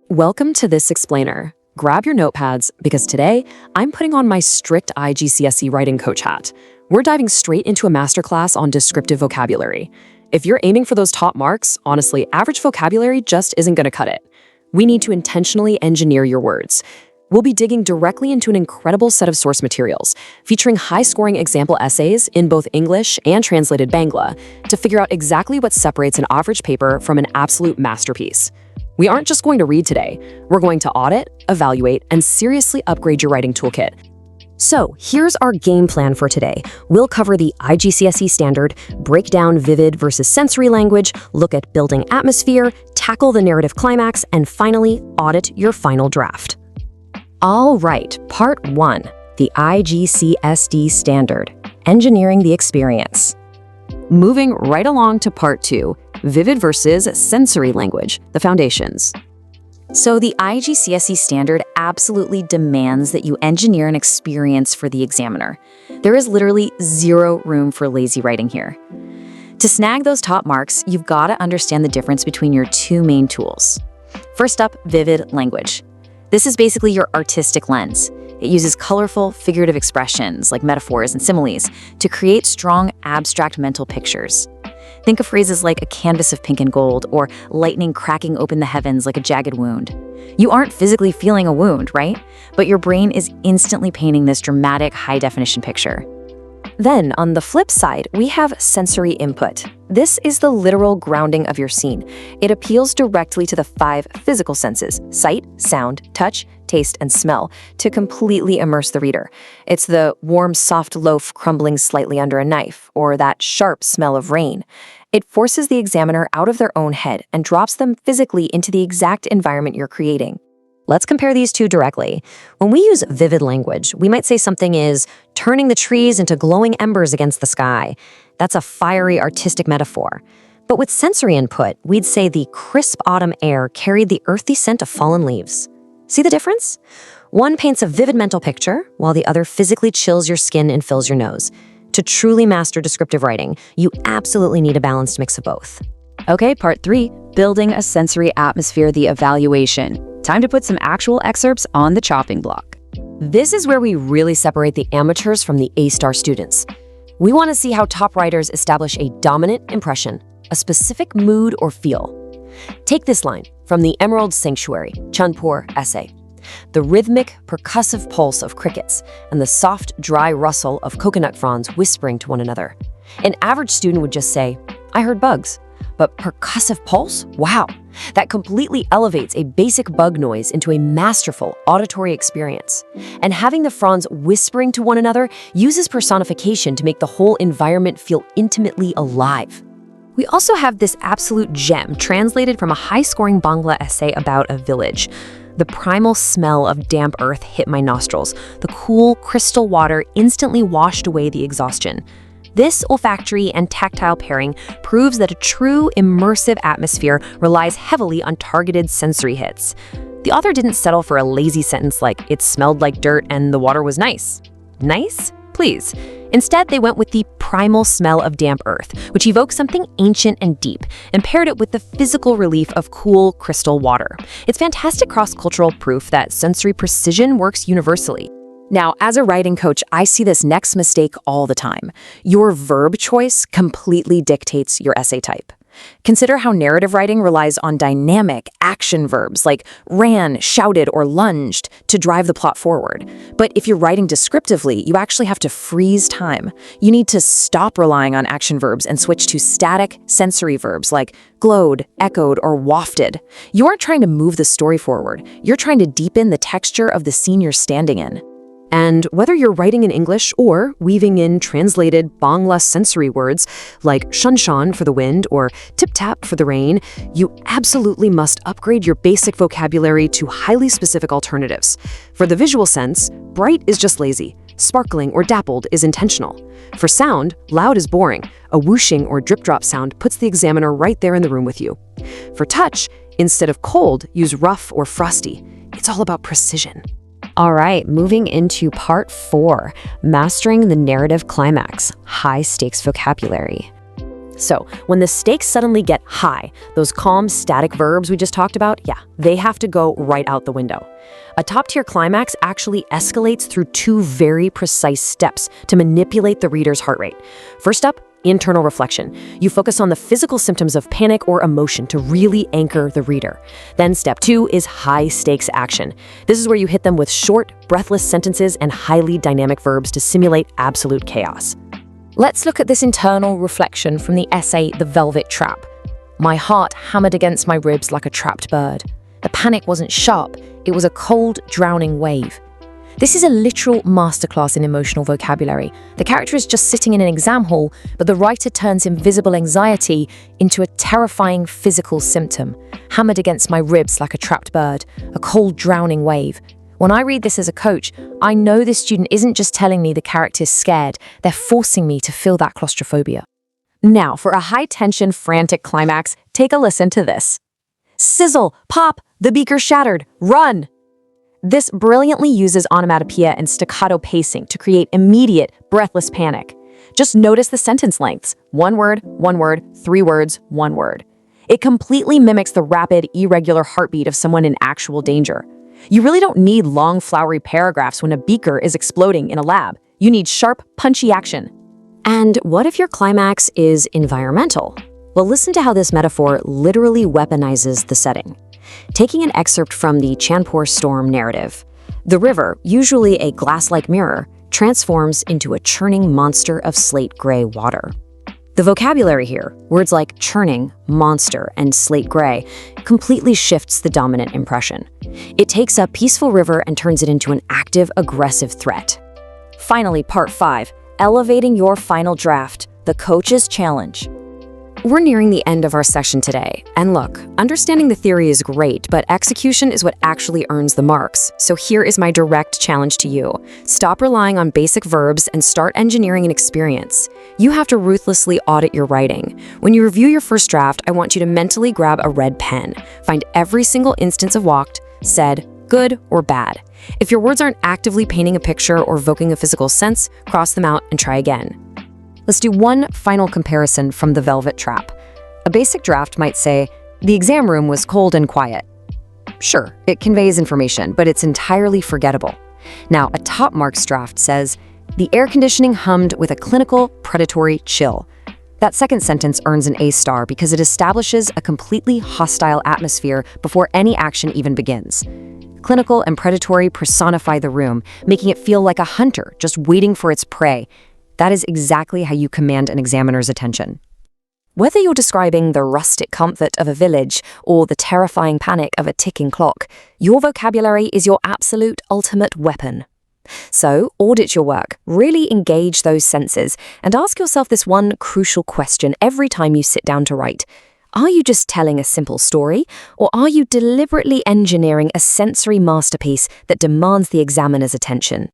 Welcome to this explainer. Grab your notepads because today I'm putting on my strict IGCSE writing coach hat. We're diving straight into a masterclass on descriptive vocabulary. If you're aiming for those top marks, honestly, average vocabulary just isn't going to cut it. We need to intentionally engineer your words. We'll be digging directly into an incredible set of source materials, featuring high-scoring example essays in both English and translated Bangla to figure out exactly what separates an average paper from an absolute masterpiece. We aren't just going to read today, we're going to audit, evaluate, and seriously upgrade your writing toolkit. So here's our game plan for today. We'll cover the IGCSE standard, break down vivid versus sensory language, look at building atmosphere, tackle the narrative climax, and finally, audit your final draft. All right, part 1, the IGCSE standard, engineering the experience. Moving right along to part 2, vivid versus sensory language, the foundations. So the IGCSE standard absolutely demands that you engineer an experience for the examiner. There is literally zero room for lazy writing here. To snag those top marks, you've got to understand the difference between your two main tools. First up, vivid language. This is basically your artistic lens. It uses colorful, figurative expressions like metaphors and similes to create strong, abstract mental pictures. Think of phrases like a canvas of pink and gold or lightning cracking open the heavens like a jagged wound. You aren't physically feeling a wound, right? But your brain is instantly painting this dramatic, high-definition picture. Then, on the flip side, we have sensory input. This is the literal grounding of your scene. It appeals directly to the 5 physical senses, sight, sound, touch, taste, and smell, to completely immerse the reader. It's the warm, soft loaf crumbling slightly under a knife, or that sharp smell of rain. It forces the examiner out of their own head and drops them physically into the exact environment you're creating. Let's compare these two directly. When we use vivid language, we might say something is turning the trees into glowing embers against the sky. That's a fiery artistic metaphor. But with sensory input, we'd say the crisp autumn air carried the earthy scent of fallen leaves. See the difference? One paints a vivid mental picture, while the other physically chills your skin and fills your nose. To truly master descriptive writing, you absolutely need a balanced mix of both. Okay, part 3, building a sensory atmosphere, the evaluation. Time to put some actual excerpts on the chopping block. This is where we really separate the amateurs from the A-star students. We want to see how top writers establish a dominant impression, a specific mood or feel. Take this line from the Emerald Sanctuary, Chandpur essay. The rhythmic, percussive pulse of crickets and the soft, dry rustle of coconut fronds whispering to one another. An average student would just say, "I heard bugs." But percussive pulse? Wow! That completely elevates a basic bug noise into a masterful auditory experience. And having the fronds whispering to one another uses personification to make the whole environment feel intimately alive. We also have this absolute gem translated from a high-scoring Bangla essay about a village. The primal smell of damp earth hit my nostrils. The cool, crystal water instantly washed away the exhaustion. This olfactory and tactile pairing proves that a true, immersive atmosphere relies heavily on targeted sensory hits. The author didn't settle for a lazy sentence like, "It smelled like dirt and the water was nice." Nice? Please. Instead, they went with the primal smell of damp earth, which evokes something ancient and deep, and paired it with the physical relief of cool, crystal water. It's fantastic cross-cultural proof that sensory precision works universally. Now, as a writing coach, I see this next mistake all the time. Your verb choice completely dictates your essay type. Consider how narrative writing relies on dynamic action verbs like ran, shouted, or lunged to drive the plot forward. But if you're writing descriptively, you actually have to freeze time. You need to stop relying on action verbs and switch to static sensory verbs like glowed, echoed, or wafted. You aren't trying to move the story forward. You're trying to deepen the texture of the scene you're standing in. And whether you're writing in English or weaving in translated Bangla sensory words like shanshan for the wind or tip-tap for the rain, you absolutely must upgrade your basic vocabulary to highly specific alternatives. For the visual sense, bright is just lazy. Sparkling or dappled is intentional. For sound, loud is boring. A whooshing or drip-drop sound puts the examiner right there in the room with you. For touch, instead of cold, use rough or frosty. It's all about precision. All right, moving into part 4, mastering the narrative climax, high-stakes vocabulary. So, when the stakes suddenly get high, those calm, static verbs we just talked about, they have to go right out the window. A top-tier climax actually escalates through two very precise steps to manipulate the reader's heart rate. First up, internal reflection. You focus on the physical symptoms of panic or emotion to really anchor the reader. Then step 2 is high-stakes action. This is where you hit them with short, breathless sentences and highly dynamic verbs to simulate absolute chaos. Let's look at this internal reflection from the essay The Velvet Trap. My heart hammered against my ribs like a trapped bird. The panic wasn't sharp, it was a cold, drowning wave. This is a literal masterclass in emotional vocabulary. The character is just sitting in an exam hall, but the writer turns invisible anxiety into a terrifying physical symptom. Hammered against my ribs like a trapped bird, a cold, drowning wave. When I read this as a coach, I know the student isn't just telling me the character is scared, they're forcing me to feel that claustrophobia. Now, for a high-tension, frantic climax, take a listen to this. Sizzle, pop, the beaker shattered, run! This brilliantly uses onomatopoeia and staccato pacing to create immediate, breathless panic. Just notice the sentence lengths. 1 word, 1 word, 3 words, 1 word. It completely mimics the rapid, irregular heartbeat of someone in actual danger. You really don't need long, flowery paragraphs when a beaker is exploding in a lab. You need sharp, punchy action. And what if your climax is environmental? Well, listen to how this metaphor literally weaponizes the setting. Taking an excerpt from the Chanpur storm narrative, the river, usually a glass-like mirror, transforms into a churning monster of slate-gray water. The vocabulary here, words like churning, monster, and slate-gray, completely shifts the dominant impression. It takes a peaceful river and turns it into an active, aggressive threat. Finally, part 5, elevating your final draft, the coach's challenge. We're nearing the end of our session today, and look, understanding the theory is great, but execution is what actually earns the marks. So here is my direct challenge to you. Stop relying on basic verbs and start engineering an experience. You have to ruthlessly audit your writing. When you review your first draft, I want you to mentally grab a red pen. Find every single instance of walked, said, good, or bad. If your words aren't actively painting a picture or evoking a physical sense, cross them out and try again. Let's do one final comparison from The Velvet Trap. A basic draft might say, the exam room was cold and quiet. Sure, it conveys information, but it's entirely forgettable. Now, a top marks draft says, the air conditioning hummed with a clinical, predatory chill. That second sentence earns an A-star because it establishes a completely hostile atmosphere before any action even begins. Clinical and predatory personify the room, making it feel like a hunter just waiting for its prey. That is exactly how you command an examiner's attention. Whether you're describing the rustic comfort of a village or the terrifying panic of a ticking clock, your vocabulary is your absolute ultimate weapon. So, audit your work, really engage those senses, and ask yourself this one crucial question every time you sit down to write. Are you just telling a simple story, or are you deliberately engineering a sensory masterpiece that demands the examiner's attention?